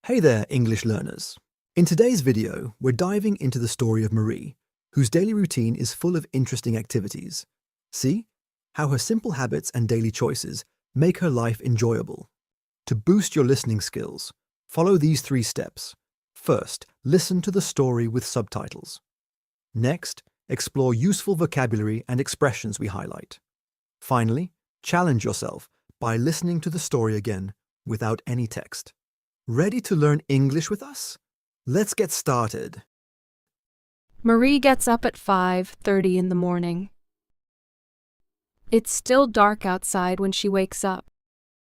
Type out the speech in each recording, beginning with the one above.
Hey there, English learners. In today's video, we're diving into the story of Marie, whose daily routine is full of interesting activities. See how her simple habits and daily choices make her life enjoyable. To boost your listening skills, follow these 3 steps. First, listen to the story with subtitles. Next, explore useful vocabulary and expressions we highlight. Finally, challenge yourself by listening to the story again without any text. Ready to learn English with us? Let's get started. Marie gets up at 5:30 in the morning. It's still dark outside when she wakes up,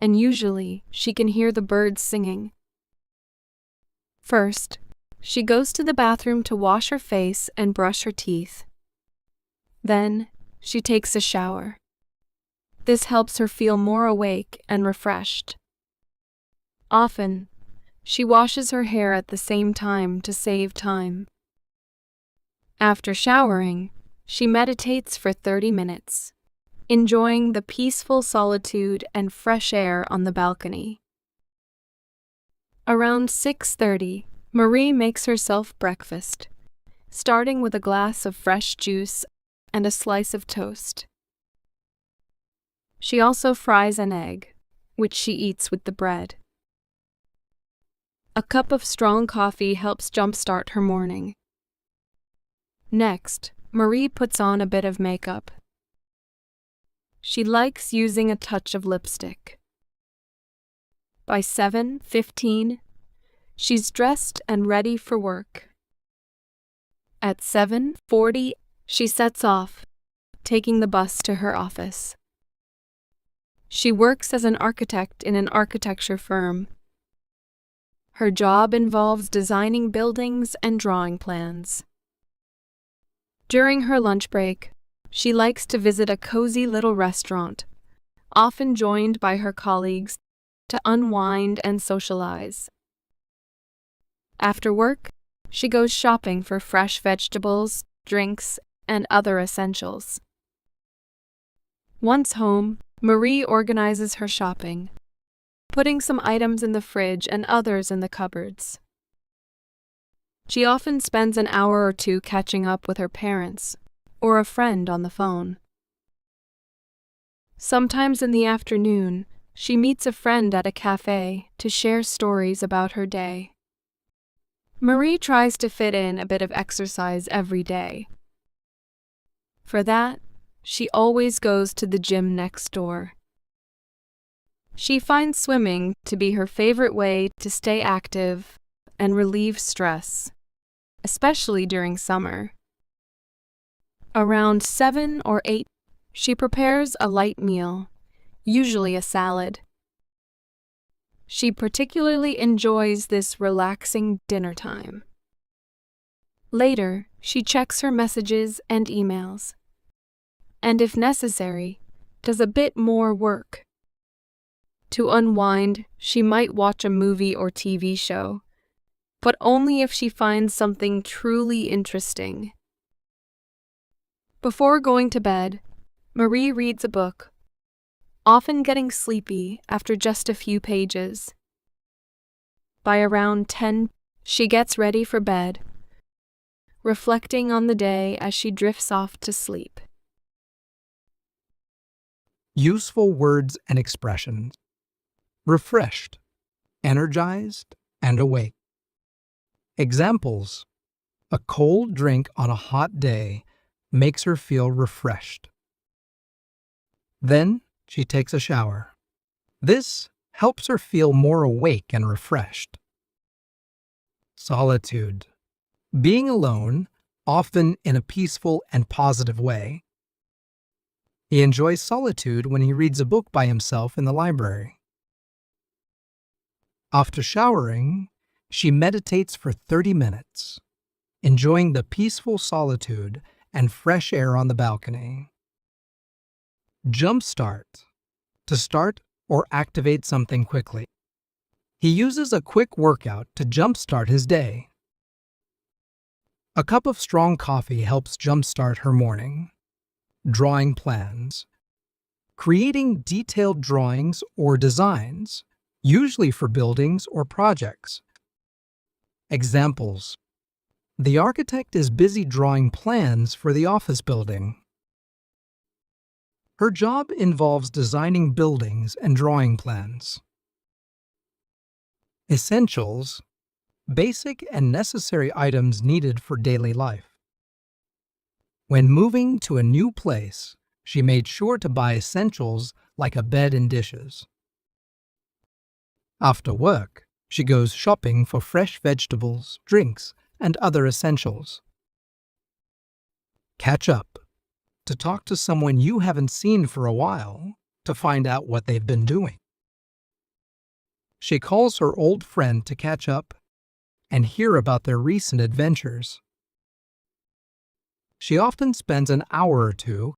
and usually she can hear the birds singing. First, she goes to the bathroom to wash her face and brush her teeth. Then, she takes a shower. This helps her feel more awake and refreshed. Often, she washes her hair at the same time to save time. After showering, she meditates for 30 minutes, enjoying the peaceful solitude and fresh air on the balcony. Around 6:30, Marie makes herself breakfast, starting with a glass of fresh juice and a slice of toast. She also fries an egg, which she eats with the bread. A cup of strong coffee helps jumpstart her morning. Next, Marie puts on a bit of makeup. She likes using a touch of lipstick. By 7:15, she's dressed and ready for work. At 7:40, she sets off, taking the bus to her office. She works as an architect in an architecture firm. Her job involves designing buildings and drawing plans. During her lunch break, she likes to visit a cozy little restaurant, often joined by her colleagues, to unwind and socialize. After work, she goes shopping for fresh vegetables, drinks, and other essentials. Once home, Marie organizes her shopping, putting some items in the fridge and others in the cupboards. She often spends an hour or 2 catching up with her parents or a friend on the phone. Sometimes in the afternoon, she meets a friend at a cafe to share stories about her day. Marie tries to fit in a bit of exercise every day. For that, she always goes to the gym next door. She finds swimming to be her favorite way to stay active and relieve stress, especially during summer. Around 7 or 8, she prepares a light meal, usually a salad. She particularly enjoys this relaxing dinner time. Later, she checks her messages and emails, and if necessary, does a bit more work. To unwind, she might watch a movie or TV show, but only if she finds something truly interesting. Before going to bed, Marie reads a book, often getting sleepy after just a few pages. By around 10, she gets ready for bed, reflecting on the day as she drifts off to sleep. Useful words and expressions. Refreshed, energized, and awake. Examples: a cold drink on a hot day makes her feel refreshed. Then she takes a shower. This helps her feel more awake and refreshed. Solitude. Being alone, often in a peaceful and positive way. He enjoys solitude when he reads a book by himself in the library. After showering, she meditates for 30 minutes, enjoying the peaceful solitude and fresh air on the balcony. Jumpstart. To start or activate something quickly. He uses a quick workout to jumpstart his day. A cup of strong coffee helps jumpstart her morning. Drawing plans. Creating detailed drawings or designs, usually for buildings or projects, Examples: the architect is busy drawing plans for the office building. Her job involves designing buildings and drawing plans. Essentials: basic and necessary items needed for daily life. When moving to a new place, she made sure to buy essentials like a bed and dishes. After work, she goes shopping for fresh vegetables, drinks, and other essentials. Catch up: to talk to someone you haven't seen for a while to find out what they've been doing. She calls her old friend to catch up and hear about their recent adventures. She often spends an hour or two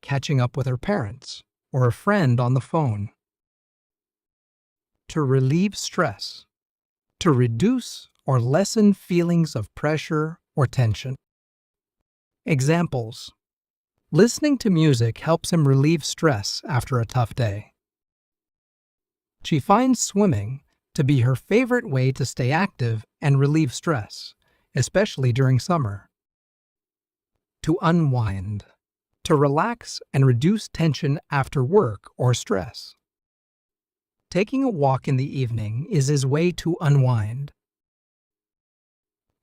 catching up with her parents or a friend on the phone. To relieve stress: to reduce or lessen feelings of pressure or tension. Examples: listening to music helps him relieve stress after a tough day. She finds swimming to be her favorite way to stay active and relieve stress, especially during summer. To unwind: to relax and reduce tension after work or stress. Taking a walk in the evening is his way to unwind.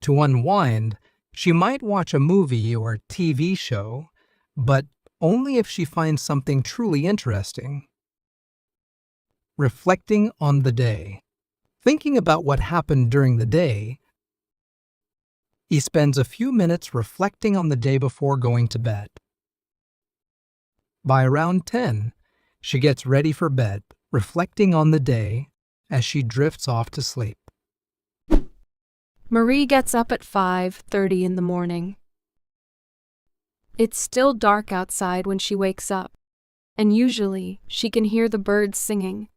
To unwind, she might watch a movie or TV show, but only if she finds something truly interesting. Reflecting on the day: thinking about what happened during the day. He spends a few minutes reflecting on the day before going to bed. By around 10, she gets ready for bed, reflecting on the day as she drifts off to sleep. Marie gets up at 5:30 in the morning. It's still dark outside when she wakes up, and usually she can hear the birds singing.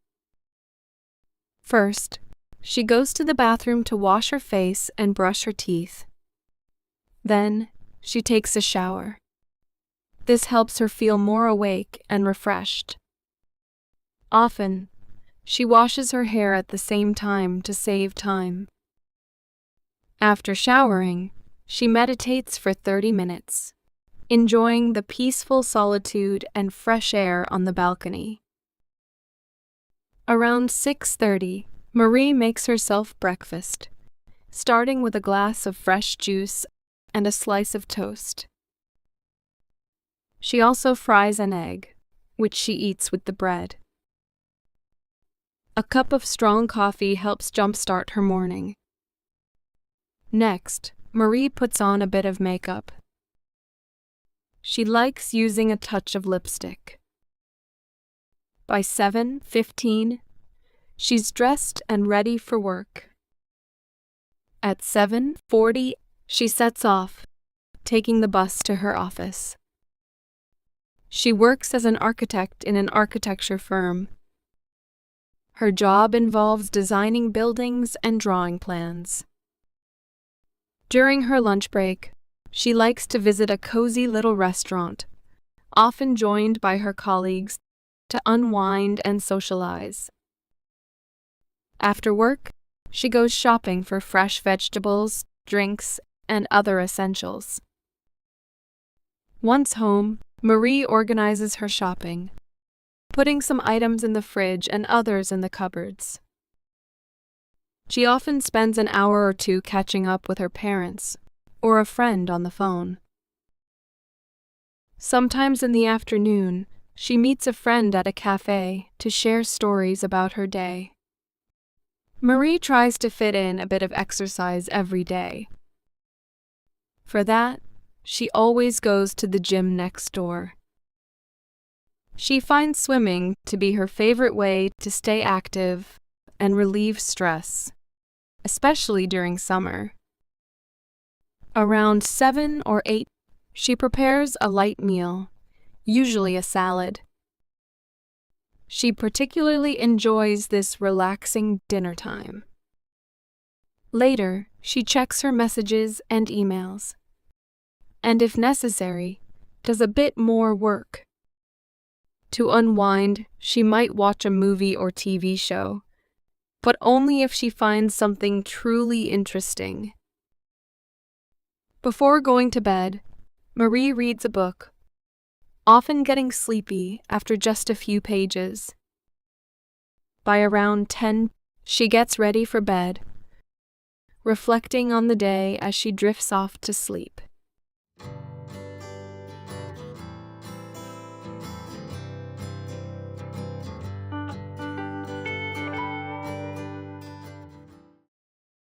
First, she goes to the bathroom to wash her face and brush her teeth. Then, she takes a shower. This helps her feel more awake and refreshed. Often, she washes her hair at the same time to save time. After showering, she meditates for 30 minutes, enjoying the peaceful solitude and fresh air on the balcony. Around 6:30, Marie makes herself breakfast, starting with a glass of fresh juice and a slice of toast. She also fries an egg, which she eats with the bread. A cup of strong coffee helps jumpstart her morning. Next, Marie puts on a bit of makeup. She likes using a touch of lipstick. By 7:15, she's dressed and ready for work. At 7:40, she sets off, taking the bus to her office. She works as an architect in an architecture firm. Her job involves designing buildings and drawing plans. During her lunch break, she likes to visit a cozy little restaurant, often joined by her colleagues, to unwind and socialize. After work, she goes shopping for fresh vegetables, drinks, and other essentials. Once home, Marie organizes her shopping, putting some items in the fridge and others in the cupboards. She often spends an hour or two catching up with her parents or a friend on the phone. Sometimes in the afternoon, she meets a friend at a cafe to share stories about her day. Marie tries to fit in a bit of exercise every day. For that, she always goes to the gym next door. She finds swimming to be her favorite way to stay active and relieve stress, especially during summer. Around 7 or 8, she prepares a light meal, usually a salad. She particularly enjoys this relaxing dinner time. Later, she checks her messages and emails, and if necessary, does a bit more work. To unwind, she might watch a movie or TV show, but only if she finds something truly interesting. Before going to bed, Marie reads a book, often getting sleepy after just a few pages. By around 10, she gets ready for bed, reflecting on the day as she drifts off to sleep.